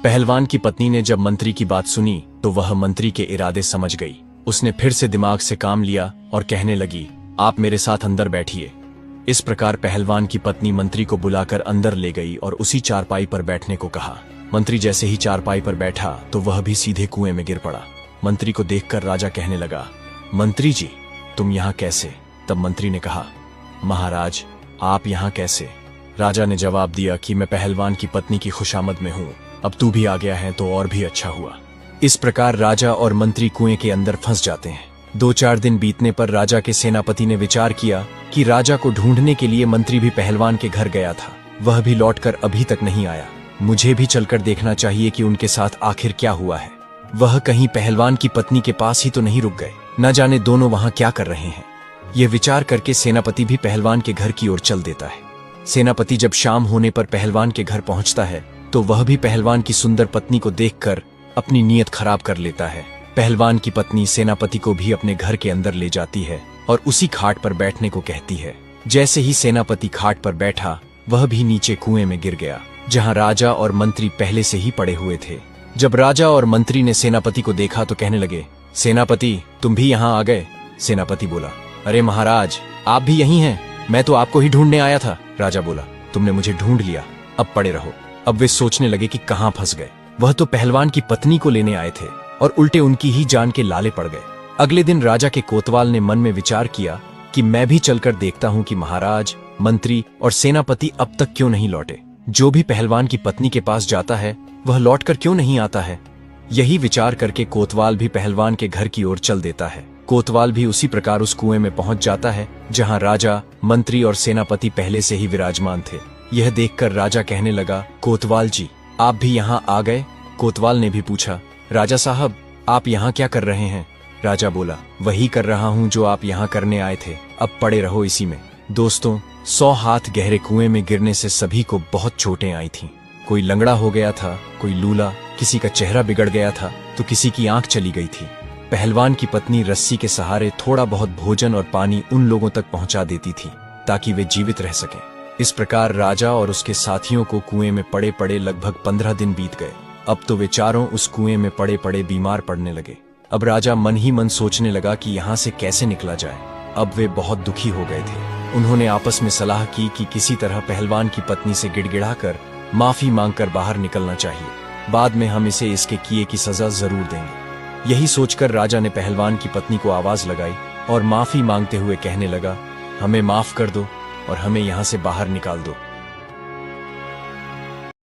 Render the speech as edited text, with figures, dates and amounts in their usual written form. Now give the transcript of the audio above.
पहलवान की पत्नी ने जब मंत्री की बात सुनी तो वह मंत्री के इरादे समझ गई। उसने फिर से दिमाग से काम लिया और कहने लगी, आप मेरे साथ अंदर बैठिए। इस प्रकार पहलवान की पत्नी मंत्री को बुलाकर अंदर ले गई और उसी चारपाई पर बैठने को कहा। मंत्री जैसे ही चारपाई पर बैठा तो वह भी सीधे कुएं में गिर पड़ा। मंत्री को देखकर राजा कहने लगा, मंत्री जी, तुम यहाँ कैसे? तब मंत्री ने कहा, महाराज, आप यहाँ कैसे? राजा ने जवाब दिया कि मैं पहलवान की पत्नी की खुशामद में हूँ, अब तू भी आ गया है तो और भी अच्छा हुआ। इस प्रकार राजा और मंत्री कुएं के अंदर फंस जाते हैं। 2-4 दिन बीतने पर राजा के सेनापति ने विचार किया कि राजा को ढूंढने के लिए मंत्री भी पहलवान के घर गया था, वह भी लौटकर अभी तक नहीं आया। मुझे भी चलकर देखना चाहिए कि उनके साथ आखिर क्या हुआ है। वह कहीं पहलवान की पत्नी के पास ही तो नहीं रुक गए, न जाने दोनों वहां क्या कर रहे हैं। यह विचार करके सेनापति भी पहलवान के घर की ओर चल देता है। सेनापति जब शाम होने पर पहलवान के घर पहुंचता है तो वह भी पहलवान की सुंदर पत्नी को देखकर अपनी नीयत खराब कर लेता है। पहलवान की पत्नी सेनापति को भी अपने घर के अंदर ले जाती है और उसी खाट पर बैठने को कहती है। जैसे ही सेनापति खाट पर बैठा, वह भी नीचे कुएं में गिर गया, जहां राजा और मंत्री पहले से ही पड़े हुए थे। जब राजा और मंत्री ने सेनापति को देखा तो कहने लगे, सेनापति, तुम भी यहाँ आ गए? सेनापति बोला, अरे महाराज, आप भी यहीं हैं? मैं तो आपको ही ढूंढने आया था। राजा बोला, तुमने मुझे ढूंढ लिया, अब पड़े रहो। अब वे सोचने लगे कि कहाँ फंस गए। वह तो पहलवान की पत्नी को लेने आए थे और उल्टे उनकी ही जान के लाले पड़ गए। अगले दिन राजा के कोतवाल ने मन में विचार किया कि मैं भी चलकर देखता हूँ कि महाराज, मंत्री और सेनापति अब तक क्यों नहीं लौटे। जो भी पहलवान की पत्नी के पास जाता है वह लौटकर क्यों नहीं आता है। यही विचार करके कोतवाल भी पहलवान के घर की ओर चल देता है। कोतवाल भी उसी प्रकार उस कुएं में पहुंच जाता है जहां राजा, मंत्री और सेनापति पहले से ही विराजमान थे। यह देखकर राजा कहने लगा, कोतवाल जी, आप भी यहाँ आ गए? कोतवाल ने भी पूछा, राजा साहब, आप यहाँ क्या कर रहे हैं? राजा बोला, वही कर रहा हूँ जो आप यहाँ करने आए थे, अब पड़े रहो इसी में। दोस्तों, 100 हाथ गहरे कुएं में गिरने से सभी को बहुत चोटें आई थीं। कोई लंगड़ा हो गया था, कोई लूला, किसी का चेहरा बिगड़ गया था तो किसी की आंख चली गई थी। पहलवान की पत्नी रस्सी के सहारे थोड़ा बहुत भोजन और पानी उन लोगों तक पहुंचा देती थी ताकि वे जीवित रह सकें। इस प्रकार राजा और उसके साथियों को कुएं में पड़े पड़े लगभग 15 दिन बीत गए। अब तो वे चारों उस कुएं में पड़े पड़े बीमार पड़ने लगे। अब राजा मन ही मन सोचने लगा कि यहाँ से कैसे निकला जाए। अब वे बहुत दुखी हो गए थे। उन्होंने आपस में सलाह की कि किसी तरह पहलवान की पत्नी से गिड़गिड़ाकर माफी मांगकर बाहर निकलना चाहिए। बाद में हम इसे इसके किए की सजा जरूर देंगे। यही सोचकर राजा ने पहलवान की पत्नी को आवाज लगाई और माफी मांगते हुए कहने लगा, हमें माफ कर दो और हमें यहाँ से बाहर निकाल दो।